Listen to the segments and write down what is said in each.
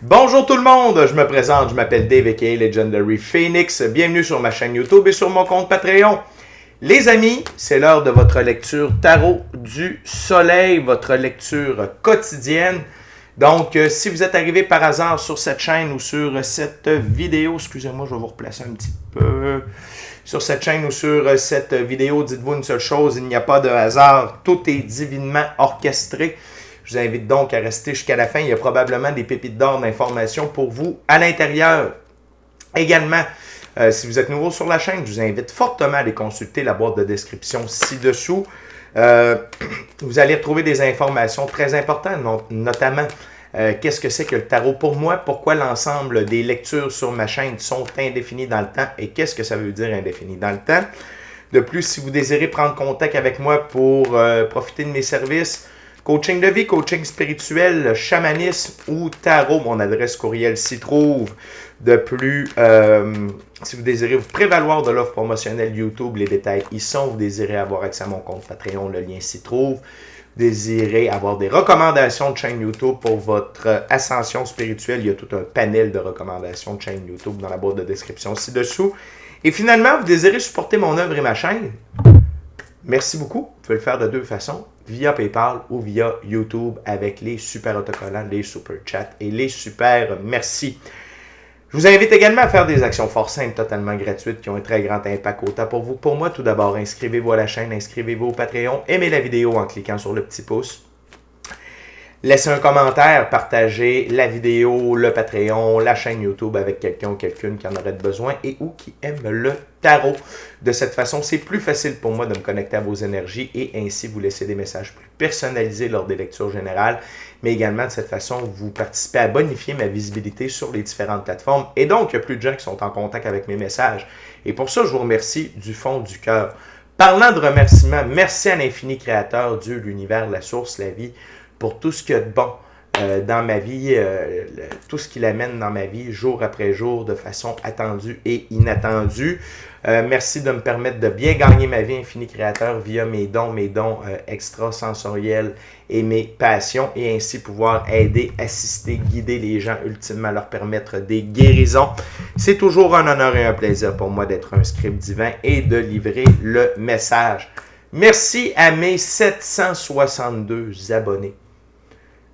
Bonjour tout le monde, je me présente, je m'appelle Dave aka Legendary Phoenix. Bienvenue sur ma chaîne YouTube et sur mon compte Patreon. Les amis, c'est l'heure de votre lecture Tarot du Soleil, votre lecture quotidienne. Donc, si vous êtes arrivé par hasard sur cette chaîne ou sur cette vidéo, excusez-moi, je vais vous replacer un petit peu. Sur cette chaîne ou sur cette vidéo, dites-vous une seule chose, il n'y a pas de hasard, tout est divinement orchestré. Je vous invite donc à rester jusqu'à la fin. Il y a probablement des pépites d'or d'informations pour vous à l'intérieur. Également, si vous êtes nouveau sur la chaîne, je vous invite fortement à aller consulter la boîte de description ci-dessous. Vous allez retrouver des informations très importantes, notamment qu'est-ce que c'est que le tarot pour moi, pourquoi l'ensemble des lectures sur ma chaîne sont indéfinies dans le temps et qu'est-ce que ça veut dire indéfini dans le temps. De plus, si vous désirez prendre contact avec moi pour profiter de mes services, coaching de vie, coaching spirituel, chamanisme ou tarot, mon adresse courriel s'y trouve. De plus, si vous désirez vous prévaloir de l'offre promotionnelle YouTube, les détails y sont. Vous désirez avoir accès à mon compte Patreon, le lien s'y trouve. Vous désirez avoir des recommandations de chaîne YouTube pour votre ascension spirituelle, il y a tout un panel de recommandations de chaîne YouTube dans la boîte de description ci-dessous. Et finalement, vous désirez supporter mon œuvre et ma chaîne? Merci beaucoup. Vous pouvez le faire de deux façons, via PayPal ou via YouTube avec les super autocollants, les super chats et les super merci. Je vous invite également à faire des actions fort simples, totalement gratuites, qui ont un très grand impact autant pour vous que pour moi. Tout d'abord, inscrivez-vous à la chaîne, inscrivez-vous au Patreon, aimez la vidéo en cliquant sur le petit pouce. Laissez un commentaire, partagez la vidéo, le Patreon, la chaîne YouTube avec quelqu'un ou quelqu'une qui en aurait besoin et ou qui aime le tarot. De cette façon, c'est plus facile pour moi de me connecter à vos énergies et ainsi vous laisser des messages plus personnalisés lors des lectures générales. Mais également, de cette façon, vous participez à bonifier ma visibilité sur les différentes plateformes. Et donc, il y a plus de gens qui sont en contact avec mes messages. Et pour ça, je vous remercie du fond du cœur. Parlant de remerciements, merci à l'infini créateur, Dieu, l'univers, la source, la vie, pour tout ce qu'il y a de bon dans ma vie, tout ce qu'il amène dans ma vie, jour après jour, de façon attendue et inattendue. Merci de me permettre de bien gagner ma vie, infini créateur, via mes dons extrasensoriels et mes passions, et ainsi pouvoir aider, assister, guider les gens, ultimement leur permettre des guérisons. C'est toujours un honneur et un plaisir pour moi d'être un script divin et de livrer le message. Merci à mes 762 abonnés.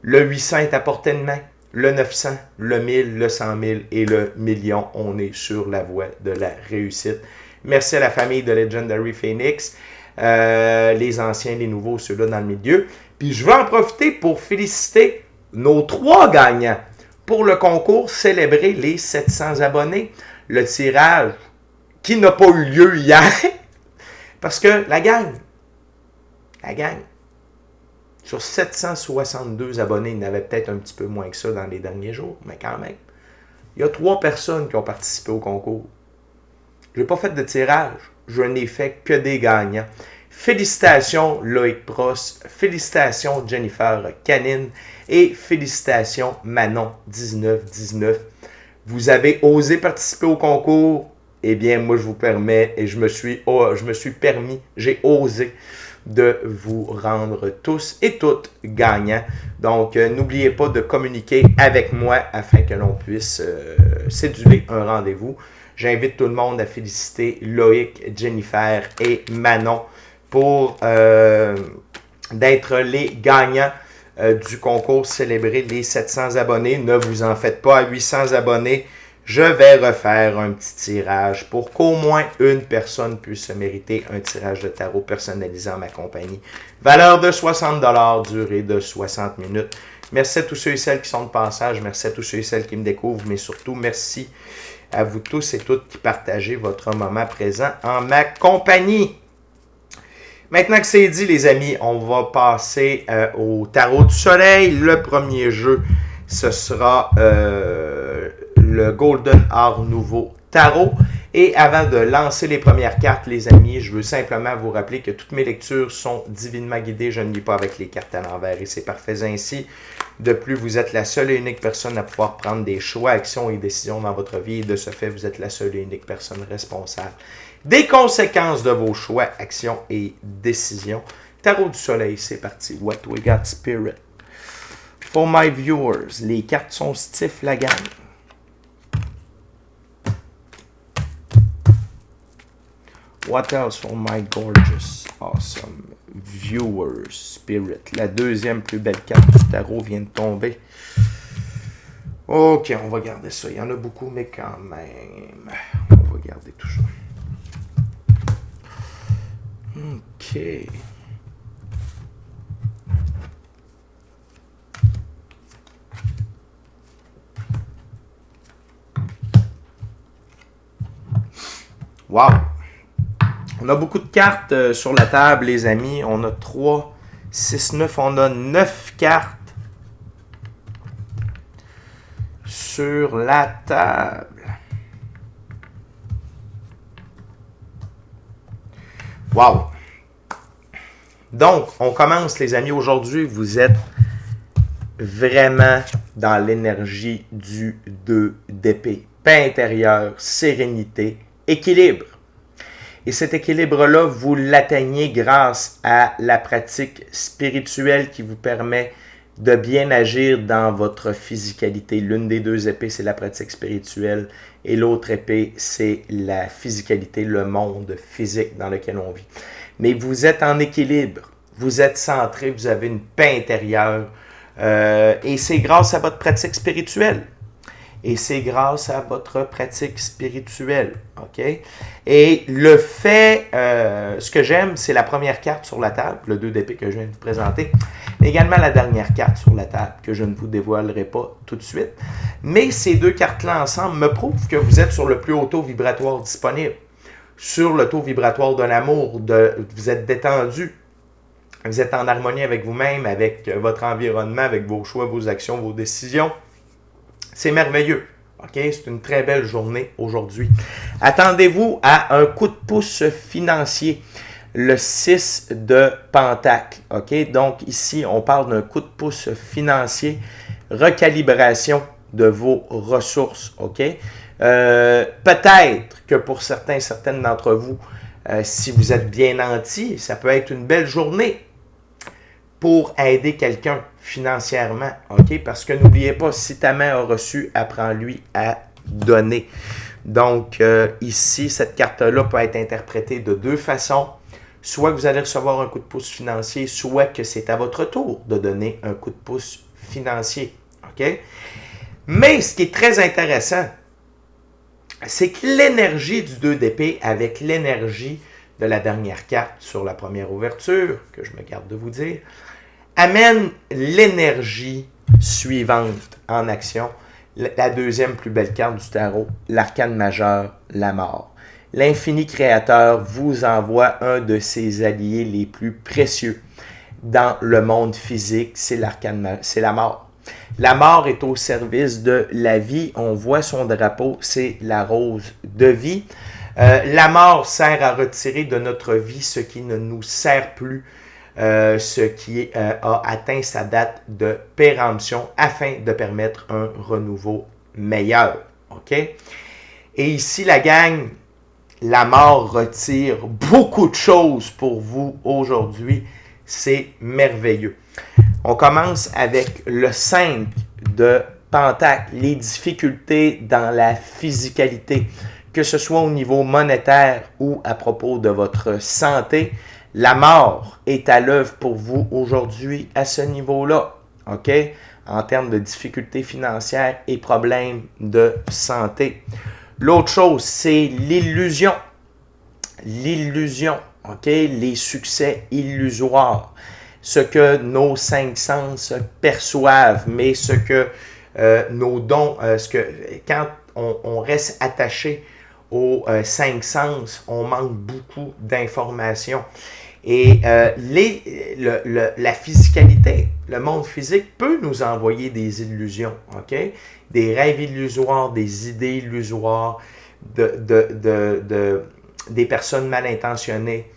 Le 800 est à portée de main, le 900, le 1000, le 100 000 et le million. On est sur la voie de la réussite. Merci à la famille de Legendary Phoenix, les anciens, les nouveaux, ceux-là dans le milieu. Puis je vais en profiter pour féliciter nos 3 gagnants pour le concours célébrer les 700 abonnés. Le tirage qui n'a pas eu lieu hier parce que la gang, sur 762 abonnés, il y en avait peut-être un petit peu moins que ça dans les derniers jours, mais quand même. Il y a 3 personnes qui ont participé au concours. Je n'ai pas fait de tirage, je n'ai fait que des gagnants. Félicitations Loïc Prost, félicitations Jennifer Canine et félicitations Manon1919. Vous avez osé participer au concours, eh bien moi je vous permets et je me suis permis, j'ai osé de vous rendre tous et toutes gagnants. Donc, n'oubliez pas de communiquer avec moi afin que l'on puisse céduler un rendez-vous. J'invite tout le monde à féliciter Loïc, Jennifer et Manon pour d'être les gagnants du concours célébrer les 700 abonnés. Ne vous en faites pas, à 800 abonnés. Je vais refaire un petit tirage pour qu'au moins une personne puisse se mériter un tirage de tarot personnalisé en ma compagnie. Valeur de 60 $, durée de 60 minutes. Merci à tous ceux et celles qui sont de passage. Merci à tous ceux et celles qui me découvrent. Mais surtout, merci à vous tous et toutes qui partagez votre moment présent en ma compagnie. Maintenant que c'est dit, les amis, on va passer au tarot du soleil. Le premier jeu, ce sera le Golden Art Nouveau Tarot. Et avant de lancer les premières cartes, les amis, je veux simplement vous rappeler que toutes mes lectures sont divinement guidées. Je ne lis pas avec les cartes à l'envers et c'est parfait ainsi. De plus, vous êtes la seule et unique personne à pouvoir prendre des choix, actions et décisions dans votre vie. Et de ce fait, vous êtes la seule et unique personne responsable des conséquences de vos choix, actions et décisions. Tarot du soleil, c'est parti. What we got, spirit? For my viewers, les cartes sont stiff, la gang. What else for my gorgeous, awesome viewers spirit? La deuxième plus belle carte du tarot vient de tomber. Ok, on va garder ça. Il y en a beaucoup, mais quand même, on va garder tout ça. Ok. Wow! On a beaucoup de cartes sur la table, les amis. On a 3, 6, 9. On a 9 cartes sur la table. Wow! Donc, on commence, les amis. Aujourd'hui, vous êtes vraiment dans l'énergie du 2 d'épée. Paix intérieure, sérénité, équilibre. Et cet équilibre-là, vous l'atteignez grâce à la pratique spirituelle qui vous permet de bien agir dans votre physicalité. L'une des deux épées, c'est la pratique spirituelle et l'autre épée, c'est la physicalité, le monde physique dans lequel on vit. Mais vous êtes en équilibre, vous êtes centré, vous avez une paix intérieure et c'est grâce à votre pratique spirituelle. Et c'est grâce à votre pratique spirituelle, ok? Et le fait, ce que j'aime, c'est la première carte sur la table, le 2 d'épée que je viens de vous présenter, mais également la dernière carte sur la table, que je ne vous dévoilerai pas tout de suite. Mais ces deux cartes-là ensemble me prouvent que vous êtes sur le plus haut taux vibratoire disponible, sur le taux vibratoire de l'amour, vous êtes détendu, vous êtes en harmonie avec vous-même, avec votre environnement, avec vos choix, vos actions, vos décisions. C'est merveilleux. OK? C'est une très belle journée aujourd'hui. Attendez-vous à un coup de pouce financier. Le 6 de Pentacle. OK? Donc, ici, on parle d'un coup de pouce financier. Recalibration de vos ressources. OK? Peut-être que pour certaines d'entre vous, si vous êtes bien nantis, ça peut être une belle journée pour aider quelqu'un financièrement, ok? Parce que n'oubliez pas, si ta main a reçu, apprends-lui à donner. Donc, ici, cette carte-là peut être interprétée de deux façons. Soit que vous allez recevoir un coup de pouce financier, soit que c'est à votre tour de donner un coup de pouce financier, ok? Mais ce qui est très intéressant, c'est que l'énergie du 2 d'épée avec l'énergie de la dernière carte sur la première ouverture, que je me garde de vous dire, amène l'énergie suivante en action. La deuxième plus belle carte du tarot, l'arcane majeur, la mort. L'infini créateur vous envoie un de ses alliés les plus précieux dans le monde physique, c'est la mort. La mort est au service de la vie. On voit son drapeau, c'est la rose de vie. La mort sert à retirer de notre vie ce qui ne nous sert plus, ce qui a atteint sa date de péremption afin de permettre un renouveau meilleur. OK? Et ici, la gang, la mort retire beaucoup de choses pour vous aujourd'hui. C'est merveilleux. On commence avec le 5 de Pentacle, les difficultés dans la physicalité, que ce soit au niveau monétaire ou à propos de votre santé. La mort est à l'œuvre pour vous aujourd'hui à ce niveau-là, OK? En termes de difficultés financières et problèmes de santé. L'autre chose, c'est l'illusion. L'illusion, OK? Les succès illusoires. Ce que nos 5 sens perçoivent, mais ce que nos dons, quand on reste attaché aux 5 sens, on manque beaucoup d'informations. Et la physicalité, le monde physique peut nous envoyer des illusions, ok? Des rêves illusoires, des idées illusoires, des personnes mal intentionnées,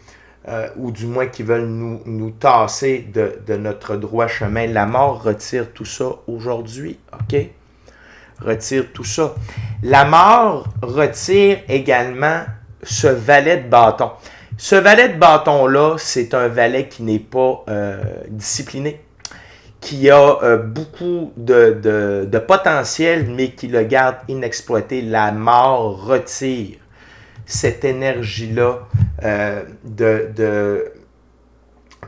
ou du moins qui veulent nous tasser de notre droit chemin. La mort retire tout ça aujourd'hui, ok? Retire tout ça. La mort retire également ce valet de bâton. Ce valet de bâton-là, c'est un valet qui n'est pas discipliné, qui a beaucoup de potentiel, mais qui le garde inexploité. La mort retire cette énergie-là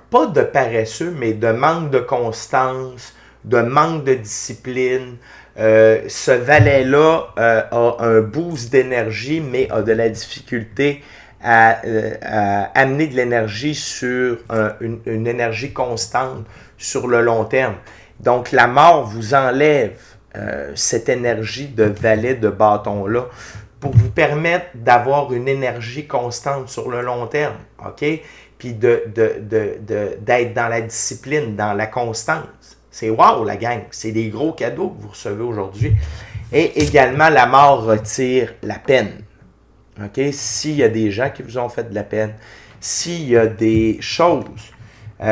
pas de paresseux, mais de manque de constance, de manque de discipline. Ce valet-là a un boost d'énergie, mais a de la difficulté à amener de l'énergie sur une énergie constante sur le long terme. Donc, la mort vous enlève cette énergie de valet de bâton-là pour vous permettre d'avoir une énergie constante sur le long terme, OK? Puis d'être dans la discipline, dans la constance. C'est wow, la gang! C'est des gros cadeaux que vous recevez aujourd'hui. Et également, la mort retire la peine. OK? S'il y a des gens qui vous ont fait de la peine, s'il y a des choses, tu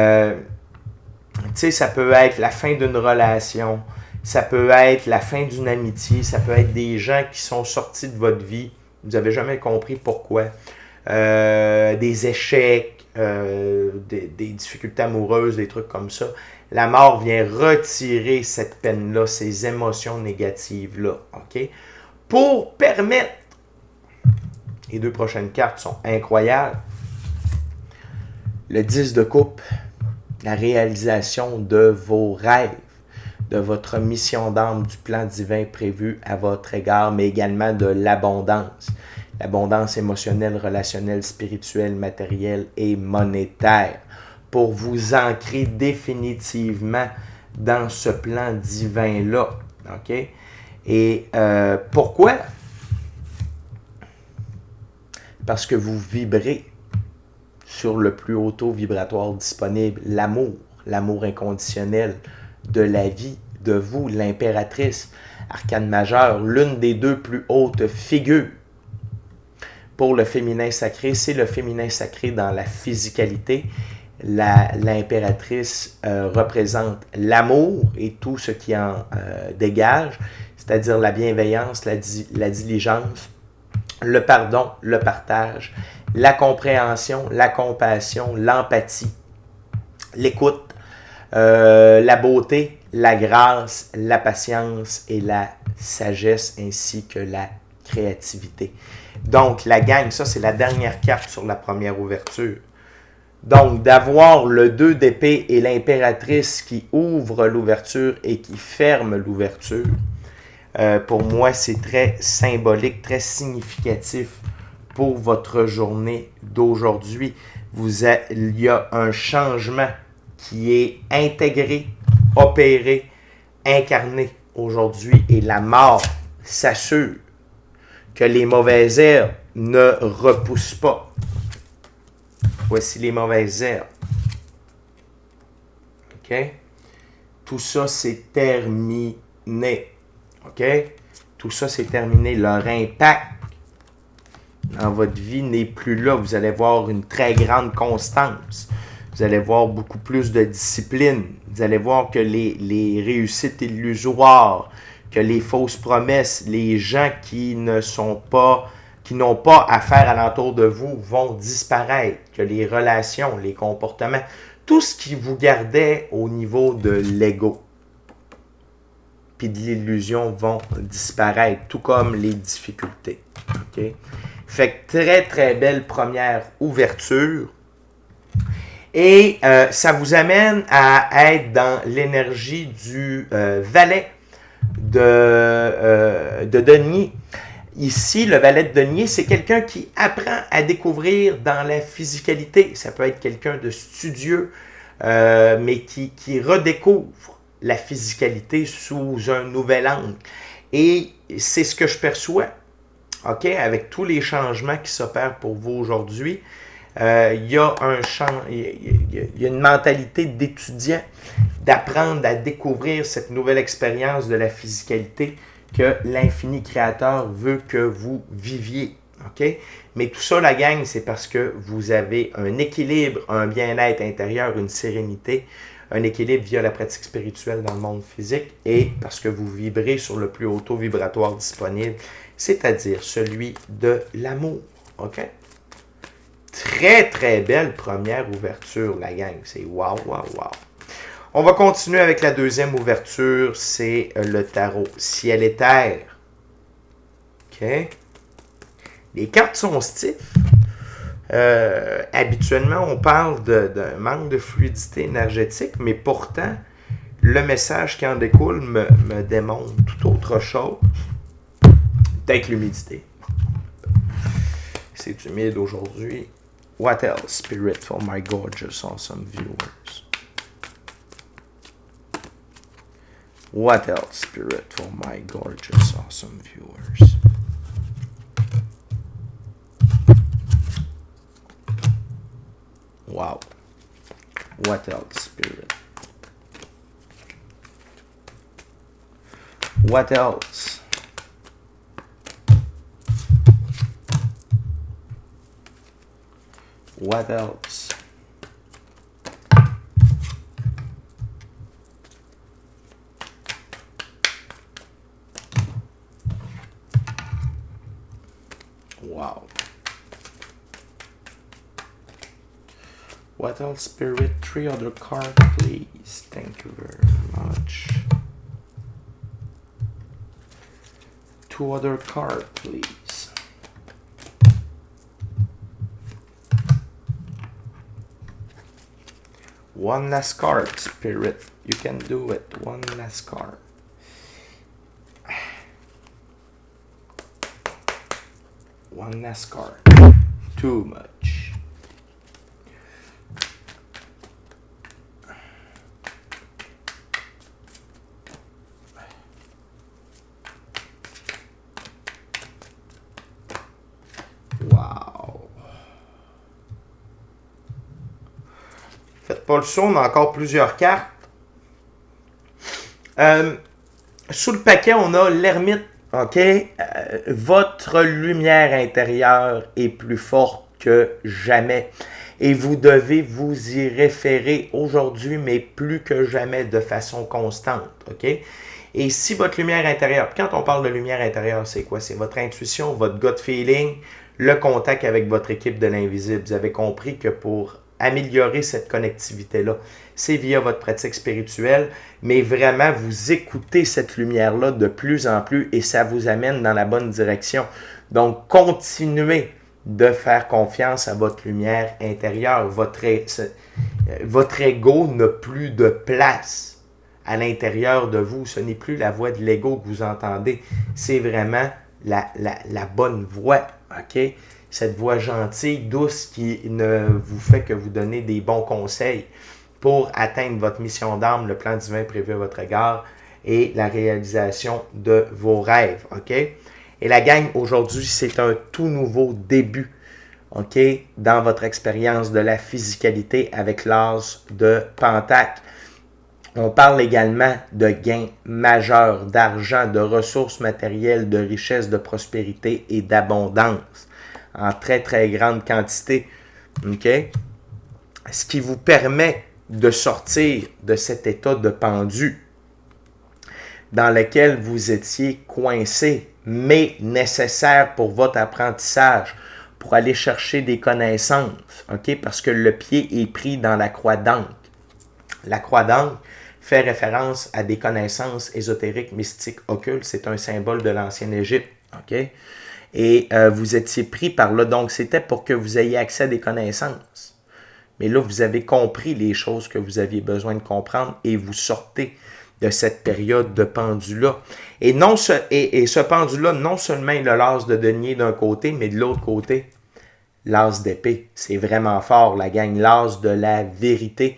sais, ça peut être la fin d'une relation, ça peut être la fin d'une amitié, ça peut être des gens qui sont sortis de votre vie, vous n'avez jamais compris pourquoi, des échecs, des difficultés amoureuses, des trucs comme ça. La mort vient retirer cette peine-là, ces émotions négatives-là, OK? Pour permettre, les deux prochaines cartes sont incroyables, le 10 de coupe, la réalisation de vos rêves, de votre mission d'âme, du plan divin prévu à votre égard, mais également de l'abondance. L'abondance émotionnelle, relationnelle, spirituelle, matérielle et monétaire, pour vous ancrer définitivement dans ce plan divin-là. OK? Et pourquoi? Parce que vous vibrez sur le plus haut taux vibratoire disponible, l'amour inconditionnel de la vie, de vous, l'impératrice, arcane majeure, l'une des deux plus hautes figures pour le féminin sacré. C'est le féminin sacré dans la physicalité. L'impératrice représente l'amour et tout ce qui en dégage, c'est-à-dire la bienveillance, la diligence, le pardon, le partage, la compréhension, la compassion, l'empathie, l'écoute, la beauté, la grâce, la patience et la sagesse, ainsi que la créativité. Donc, la gang, ça c'est la dernière carte sur la première ouverture. Donc, d'avoir le 2 d'épée et l'impératrice qui ouvre l'ouverture et qui ferme l'ouverture, pour moi, c'est très symbolique, très significatif pour votre journée d'aujourd'hui. Il y a un changement qui est intégré, opéré, incarné aujourd'hui, et la mort s'assure que les mauvaises herbes ne repoussent pas. Voici les mauvaises herbes. OK? Tout ça, c'est terminé. OK? Tout ça, c'est terminé. Leur impact dans votre vie n'est plus là. Vous allez voir une très grande constance. Vous allez voir beaucoup plus de discipline. Vous allez voir que les réussites illusoires, que les fausses promesses, les gens qui n'ont pas affaire alentour de vous vont disparaître, que les relations, les comportements, tout ce qui vous gardait au niveau de l'ego puis de l'illusion vont disparaître, tout comme les difficultés. OK? Fait que très, très belle première ouverture. Et ça vous amène à être dans l'énergie du valet de denier. Ici, le valet de denier, c'est quelqu'un qui apprend à découvrir dans la physicalité. Ça peut être quelqu'un de studieux, mais qui redécouvre la physicalité sous un nouvel angle. Et c'est ce que je perçois, OK, avec tous les changements qui s'opèrent pour vous aujourd'hui. Il y a une mentalité d'étudiant, d'apprendre à découvrir cette nouvelle expérience de la physicalité que l'infini créateur veut que vous viviez. OK? Mais tout ça, la gang, c'est parce que vous avez un équilibre, un bien-être intérieur, une sérénité, un équilibre via la pratique spirituelle dans le monde physique et parce que vous vibrez sur le plus haut taux vibratoire disponible, c'est-à-dire celui de l'amour. OK? Très, très belle première ouverture, la gang. C'est wow, wow, wow. On va continuer avec la deuxième ouverture, c'est le tarot ciel et terre. OK? Les cartes sont stiffs. Habituellement, on parle d'un manque de fluidité énergétique, mais pourtant, le message qui en découle me démontre tout autre chose. Peut-être l'humidité. C'est humide aujourd'hui. What else, Spirit, for my gorgeous, awesome viewers? What else, Spirit, for my gorgeous, awesome viewers? Wow. What else, Spirit? What else? What else? Wow. What else, Spirit? 3 other cards, please. Thank you very much. 2 other cards, please. One last card, Spirit. You can do it. One last card. One last card. Too much. Wow. Faites pas le saut, on a encore plusieurs cartes. Sous le paquet, on a l'ermite. OK? Votre lumière intérieure est plus forte que jamais. Et vous devez vous y référer aujourd'hui, mais plus que jamais de façon constante. OK? Et si votre lumière intérieure, quand on parle de lumière intérieure, c'est quoi? C'est votre intuition, votre gut feeling, le contact avec votre équipe de l'invisible. Vous avez compris que pour améliorer cette connectivité-là, c'est via votre pratique spirituelle, mais vraiment vous écoutez cette lumière-là de plus en plus et ça vous amène dans la bonne direction. Donc, continuez de faire confiance à votre lumière intérieure. Votre ego n'a plus de place à l'intérieur de vous. Ce n'est plus la voix de l'ego que vous entendez. C'est vraiment la bonne voix. OK? Cette voix gentille, douce, qui ne vous fait que vous donner des bons conseils pour atteindre votre mission d'âme, le plan divin prévu à votre égard et la réalisation de vos rêves. OK? Et la gang, aujourd'hui, c'est un tout nouveau début. OK? Dans votre expérience de la physicalité avec l'as de Pentacle. On parle également de gains majeurs, d'argent, de ressources matérielles, de richesse, de prospérité et d'abondance en très, très grande quantité. OK? Ce qui vous permet de sortir de cet état de pendu dans lequel vous étiez coincé, mais nécessaire pour votre apprentissage, pour aller chercher des connaissances. OK? Parce que le pied est pris dans la croix d'encre. La croix d'encre fait référence à des connaissances ésotériques, mystiques, occultes. C'est un symbole de l'ancienne Égypte. OK? Et vous étiez pris par là. Donc, c'était pour que vous ayez accès à des connaissances. Mais là, vous avez compris les choses que vous aviez besoin de comprendre et vous sortez de cette période de pendu-là. Et ce pendu-là, non seulement le l'as de denier d'un côté, mais de l'autre côté, l'as d'épée. C'est vraiment fort, la gang. L'as de la vérité.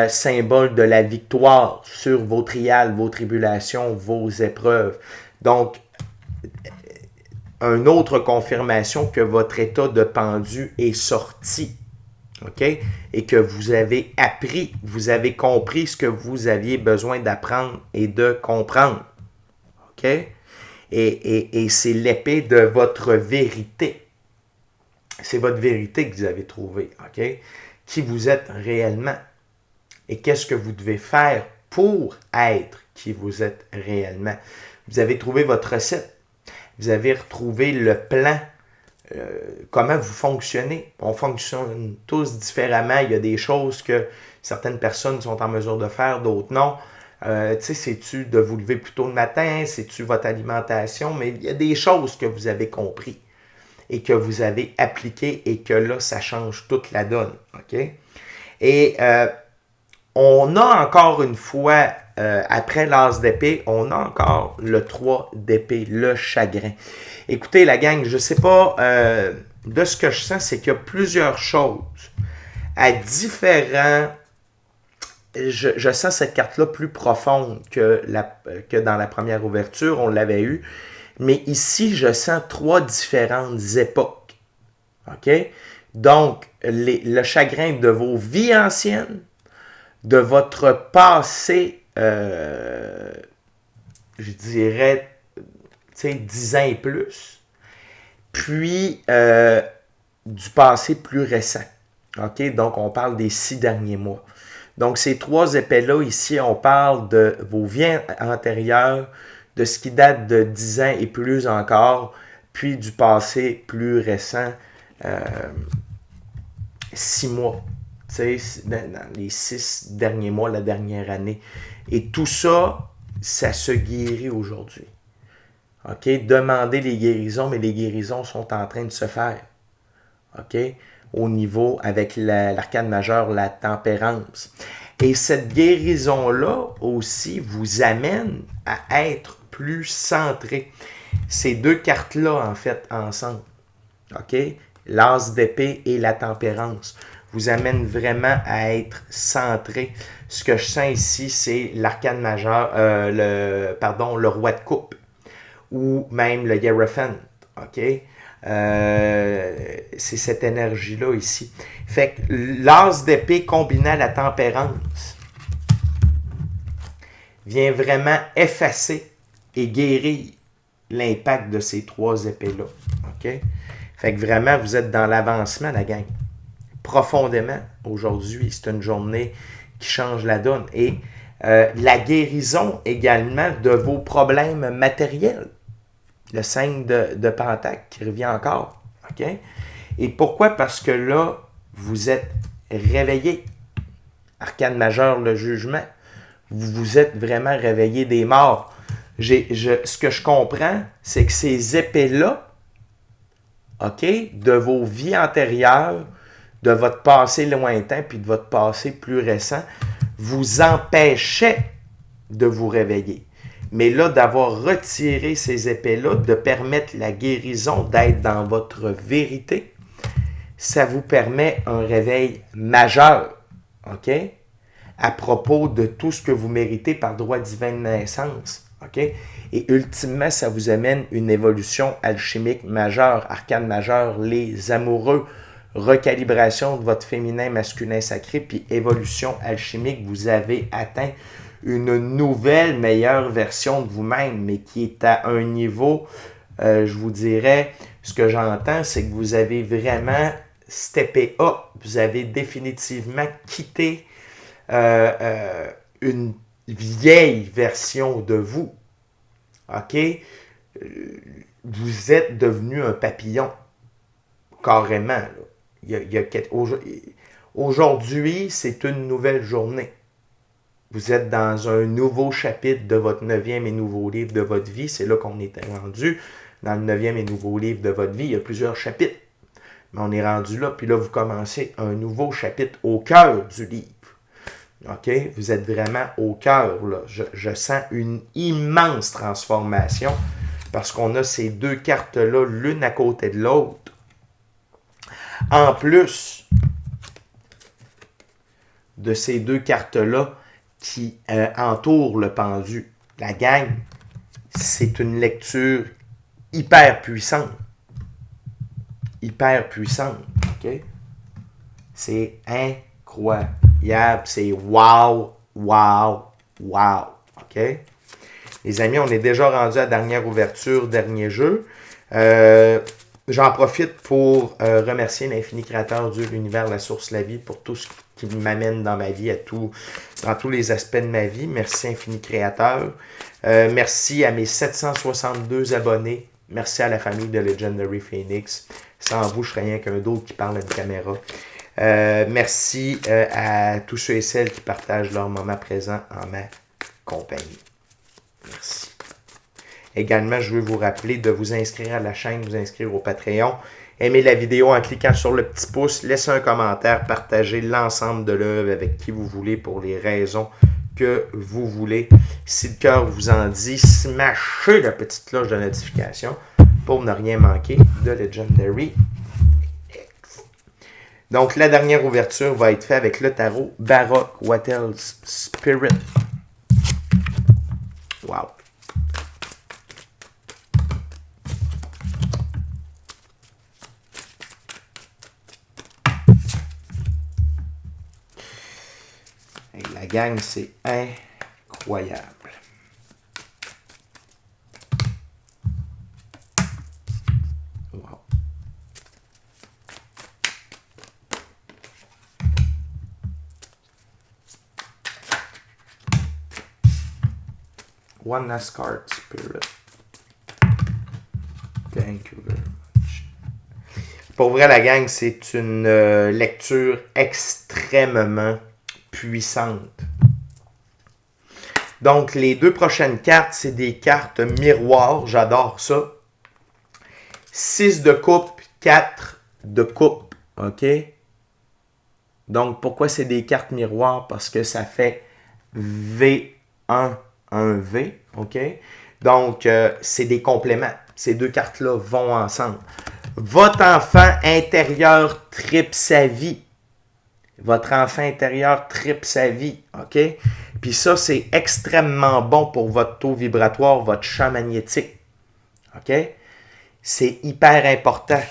Symbole de la victoire sur vos trials, vos tribulations, vos épreuves. Donc, une autre confirmation que votre état de pendu est sorti. OK? Et que vous avez appris, vous avez compris ce que vous aviez besoin d'apprendre et de comprendre. OK? Et c'est l'épée de votre vérité. C'est votre vérité que vous avez trouvée. OK? Qui vous êtes réellement. Et qu'est-ce que vous devez faire pour être qui vous êtes réellement. Vous avez trouvé votre recette. Vous avez retrouvé le plan comment vous fonctionnez. On fonctionne tous différemment. Il y a des choses que certaines personnes sont en mesure de faire, d'autres non. Tu sais, c'est-tu de vous lever plus tôt le matin? C'est-tu votre alimentation? Mais il y a des choses que vous avez compris et que vous avez appliquées et que là, ça change toute la donne. OK? Et on a encore une fois, après l'as d'épée, on a encore le 3 d'épée, le chagrin. Écoutez, la gang, je ne sais pas, de ce que je sens, c'est qu'il y a plusieurs choses à différents... Je sens cette carte-là plus profonde que dans la première ouverture, on l'avait eu. Mais ici, je sens 3 différentes époques. OK? Donc, le chagrin de vos vies anciennes, de votre passé, je dirais, 10 ans et plus, puis du passé plus récent. OK? Donc, on parle des 6 derniers mois. Donc, ces 3 épées-là, ici, on parle de vos vies antérieures, de ce qui date de 10 ans et plus encore, puis du passé plus récent, 6 mois. Tu sais, dans les 6 derniers mois, la dernière année. Et tout ça, ça se guérit aujourd'hui. OK? Demandez les guérisons, mais les guérisons sont en train de se faire. OK? Au niveau, avec l'arcane majeure, la tempérance. Et cette guérison-là aussi vous amène à être plus centré. Ces 2 cartes-là, en fait, ensemble. OK? L'as d'épée et la tempérance vous amènent vraiment à être centré. Ce que je sens ici, c'est l'arcane majeur, le roi de coupe, ou même le Hierophant. OK? C'est cette énergie-là ici. Fait que l'as d'épée combiné à la tempérance vient vraiment effacer et guérir l'impact de ces 3 épées-là. OK? Fait que vraiment, vous êtes dans l'avancement, la gang. Profondément, aujourd'hui, c'est une journée qui change la donne. Et la guérison également de vos problèmes matériels. Le 5 de Pentacle qui revient encore. OK? Et pourquoi? Parce que là, vous êtes réveillé. Arcane majeur, le jugement. Vous vous êtes vraiment réveillé des morts. Ce que je comprends, c'est que ces épées-là, OK, de vos vies antérieures, de votre passé lointain, puis de votre passé plus récent, vous empêchaient de vous réveiller. Mais là, d'avoir retiré ces épées-là, de permettre la guérison, d'être dans votre vérité, ça vous permet un réveil majeur, OK? À propos de tout ce que vous méritez par droit divin de naissance, OK? Et ultimement, ça vous amène une évolution alchimique majeure, arcane majeure, les amoureux, recalibration de votre féminin, masculin sacré, puis évolution alchimique, vous avez atteint une nouvelle, meilleure version de vous-même, mais qui est à un niveau, je vous dirais, ce que j'entends, c'est que vous avez vraiment steppé up, vous avez définitivement quitté une vieille version de vous. OK? Vous êtes devenu un papillon, carrément. Là. Aujourd'hui, c'est une nouvelle journée. Vous êtes dans un nouveau chapitre de votre 9e et nouveau livre de votre vie. C'est là qu'on est rendu. Dans le 9e et nouveau livre de votre vie, il y a plusieurs chapitres. Mais on est rendu là, puis là, vous commencez un nouveau chapitre au cœur du livre. OK? Vous êtes vraiment au cœur, là. Je sens une immense transformation parce qu'on a ces 2 cartes-là, l'une à côté de l'autre. En plus de ces 2 cartes-là qui entourent le pendu, la gang, c'est une lecture hyper puissante. Hyper puissante. OK? C'est incroyable. C'est wow, wow, wow. OK? Les amis, on est déjà rendu à la dernière ouverture, dernier jeu. J'en profite pour remercier l'infini créateur, Dieu, l'univers, la source, la vie, pour tout ce qui m'amène dans ma vie, dans tous les aspects de ma vie. Merci, infini créateur. Merci à mes 762 abonnés. Merci à la famille de Legendary Phoenix. Sans vous, je serais rien qu'un d'autre qui parle à une caméra. Merci à tous ceux et celles qui partagent leur moment présent en ma compagnie. Merci. Également, je veux vous rappeler de vous inscrire à la chaîne, vous inscrire au Patreon. Aimez la vidéo en cliquant sur le petit pouce, laissez un commentaire, partagez l'ensemble de l'œuvre avec qui vous voulez pour les raisons que vous voulez. Si le cœur vous en dit, smashez la petite cloche de notification pour ne rien manquer de Legendary X. Donc, la dernière ouverture va être faite avec le tarot Baroque Wattel's Spirit. Wow! Et la gang, c'est incroyable. Wow. One last card, Spirit. Thank you very much. Pour vrai, la gang, c'est une lecture extrêmement puissante. Donc, les deux prochaines cartes, c'est des cartes miroirs. J'adore ça. 6 de coupe, 4 de coupe. OK? Donc, pourquoi c'est des cartes miroirs? Parce que ça fait V1, 1V. OK? Donc, c'est des compléments. Ces deux cartes-là vont ensemble. Votre enfant intérieur tripe sa vie. Votre enfant intérieur tripe sa vie, OK? Puis ça, c'est extrêmement bon pour votre taux vibratoire, votre champ magnétique, OK? C'est hyper important.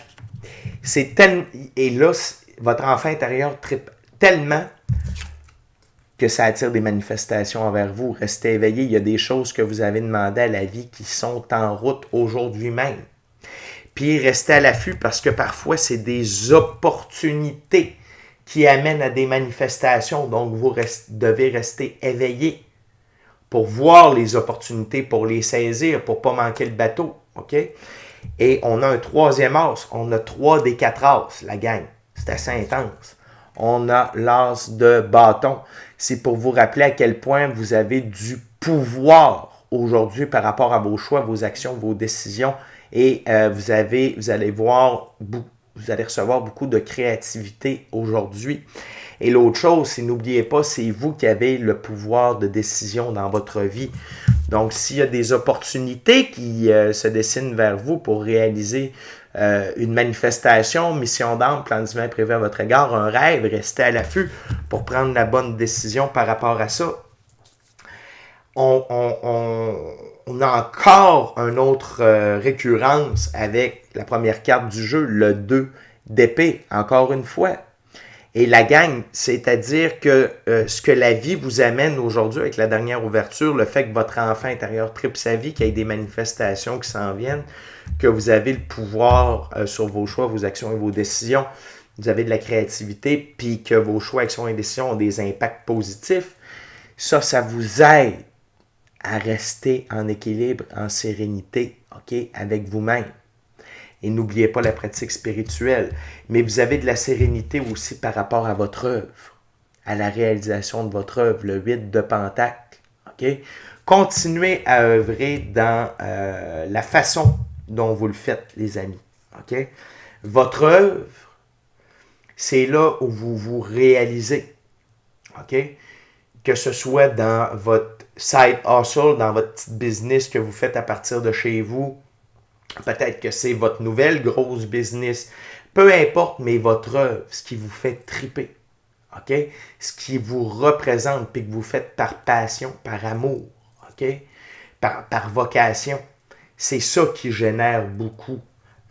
Et là, votre enfant intérieur tripe tellement que ça attire des manifestations envers vous. Restez éveillé. Il y a des choses que vous avez demandées à la vie qui sont en route aujourd'hui même. Puis restez à l'affût parce que parfois, c'est des opportunités qui amènent à des manifestations. Donc, vous devez rester éveillé pour voir les opportunités, pour les saisir, pour ne pas manquer le bateau. OK? Et on a un troisième as. On a 3 des 4 as, la gang. C'est assez intense. On a l'as de bâton. C'est pour vous rappeler à quel point vous avez du pouvoir aujourd'hui par rapport à vos choix, vos actions, vos décisions. Et vous allez voir, vous allez recevoir beaucoup de créativité aujourd'hui. Et l'autre chose, c'est n'oubliez pas, c'est vous qui avez le pouvoir de décision dans votre vie. Donc, s'il y a des opportunités qui se dessinent vers vous pour réaliser une manifestation, mission d'âme, plan divin prévu à votre égard, un rêve, restez à l'affût pour prendre la bonne décision par rapport à ça. On a encore une autre récurrence avec la première carte du jeu, le 2 d'épée, encore une fois. Et la gang, c'est-à-dire que ce que la vie vous amène aujourd'hui avec la dernière ouverture, le fait que votre enfant intérieur tripe sa vie, qu'il y ait des manifestations qui s'en viennent, que vous avez le pouvoir sur vos choix, vos actions et vos décisions, vous avez de la créativité, puis que vos choix, actions et décisions ont des impacts positifs, ça vous aide à rester en équilibre, en sérénité, OK, avec vous-même. Et n'oubliez pas la pratique spirituelle. Mais vous avez de la sérénité aussi par rapport à votre œuvre, à la réalisation de votre œuvre, le 8 de Pentacle. OK? Continuez à œuvrer dans la façon dont vous le faites, les amis. OK? Votre œuvre, c'est là où vous vous réalisez. OK? Que ce soit dans votre side hustle, dans votre petit business que vous faites à partir de chez vous, peut-être que c'est votre nouvelle grosse business, peu importe, mais votre œuvre, ce qui vous fait triper, OK? Ce qui vous représente, puis que vous faites par passion, par amour, OK? Par vocation, c'est ça qui génère beaucoup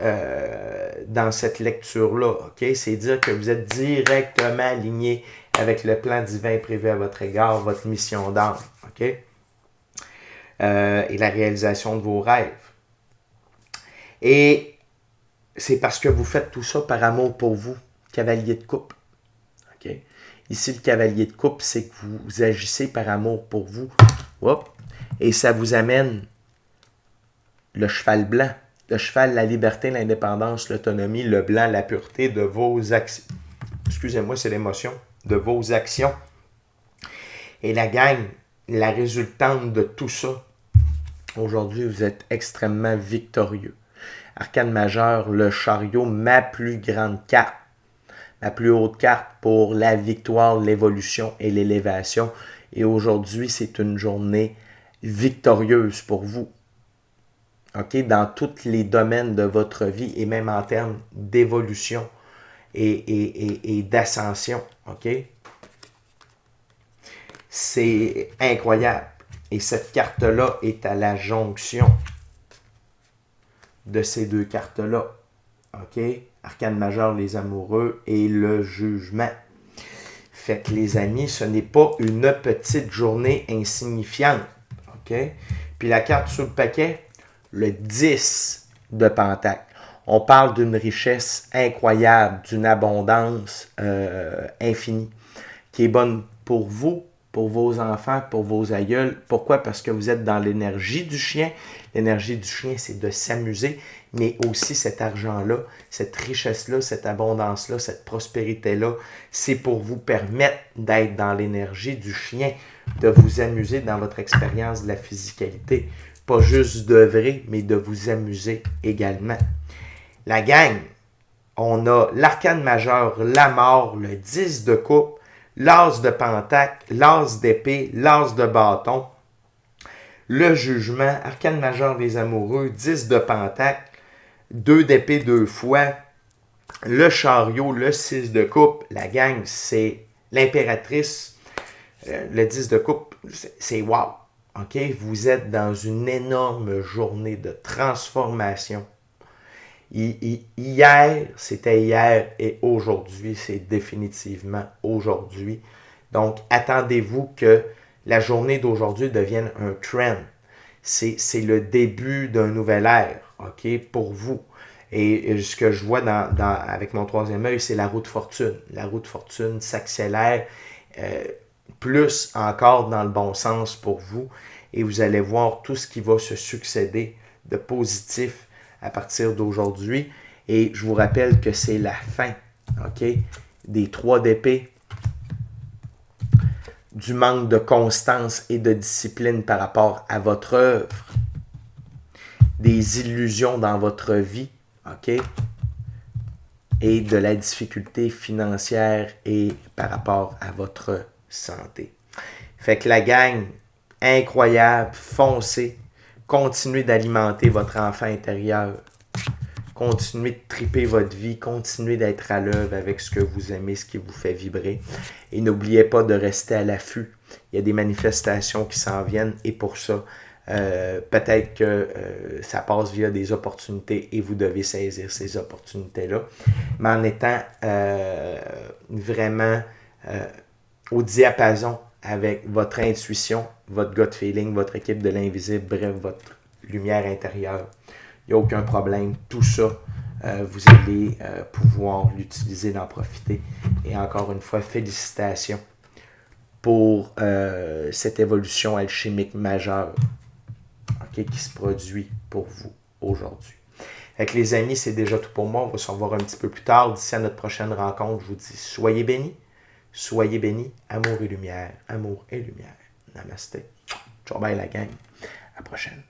dans cette lecture-là, OK? C'est dire que vous êtes directement aligné avec le plan divin prévu à votre égard, votre mission d'âme, OK? Et la réalisation de vos rêves. Et c'est parce que vous faites tout ça par amour pour vous, cavalier de coupe. OK? Ici, le cavalier de coupe, c'est que vous agissez par amour pour vous. Hop. Et ça vous amène le cheval blanc, de cheval, la liberté, l'indépendance, l'autonomie, le blanc, la pureté de vos actions. Excusez-moi, c'est l'émotion. De vos actions. Et la gang, la résultante de tout ça, aujourd'hui, vous êtes extrêmement victorieux. Arcane majeur, le chariot, ma plus grande carte, ma plus haute carte pour la victoire, l'évolution et l'élévation. Et aujourd'hui, c'est une journée victorieuse pour vous. OK? Dans tous les domaines de votre vie et même en termes d'évolution et d'ascension. OK? C'est incroyable. Et cette carte-là est à la jonction de ces deux cartes-là. OK? Arcane majeur, les amoureux et le jugement. Fait que les amis, ce n'est pas une petite journée insignifiante. OK? Puis la carte sur le paquet, le 10 de Pentacle. On parle d'une richesse incroyable, d'une abondance infinie, qui est bonne pour vous, pour vos enfants, pour vos aïeuls. Pourquoi? Parce que vous êtes dans l'énergie du chien. L'énergie du chien, c'est de s'amuser, mais aussi cet argent-là, cette richesse-là, cette abondance-là, cette prospérité-là, c'est pour vous permettre d'être dans l'énergie du chien, de vous amuser dans votre expérience de la physicalité. Pas juste d'œuvrer, mais de vous amuser également. La gang, on a l'arcane majeur, la mort, le 10 de coupe, l'as de pentacle, l'as d'épée, l'as de bâton, le jugement, arcane majeur des amoureux, 10 de pentacle, 2 d'épée 2 fois, le chariot, le 6 de coupe. La gang, c'est l'impératrice, le 10 de coupe, c'est wow. OK? Vous êtes dans une énorme journée de transformation. Hier, c'était hier et aujourd'hui, c'est définitivement aujourd'hui. Donc, attendez-vous que la journée d'aujourd'hui devienne un trend. C'est le début d'un nouvel ère, OK, pour vous. Et ce que je vois avec mon troisième œil, c'est la roue de fortune. La roue de fortune s'accélère plus encore dans le bon sens pour vous. Et vous allez voir tout ce qui va se succéder de positif à partir d'aujourd'hui. Et je vous rappelle que c'est la fin, OK, des 3 d'épée, du manque de constance et de discipline par rapport à votre œuvre, des illusions dans votre vie, OK, et de la difficulté financière et par rapport à votre santé. Fait que la gang, incroyable, foncez, continuez d'alimenter votre enfant intérieur, continuez de triper votre vie, continuez d'être à l'œuvre avec ce que vous aimez, ce qui vous fait vibrer. Et n'oubliez pas de rester à l'affût. Il y a des manifestations qui s'en viennent et pour ça, peut-être que ça passe via des opportunités et vous devez saisir ces opportunités-là. Mais en étant vraiment au diapason avec votre intuition, votre gut feeling, votre équipe de l'invisible, bref, votre lumière intérieure. Il n'y a aucun problème. Tout ça, vous allez pouvoir l'utiliser, d'en profiter. Et encore une fois, félicitations pour cette évolution alchimique majeure, okay, qui se produit pour vous aujourd'hui. Avec les amis, c'est déjà tout pour moi. On va se revoir un petit peu plus tard. D'ici à notre prochaine rencontre, je vous dis soyez bénis. Soyez bénis. Amour et lumière. Amour et lumière. Namasté. Ciao, bye la gang. À la prochaine.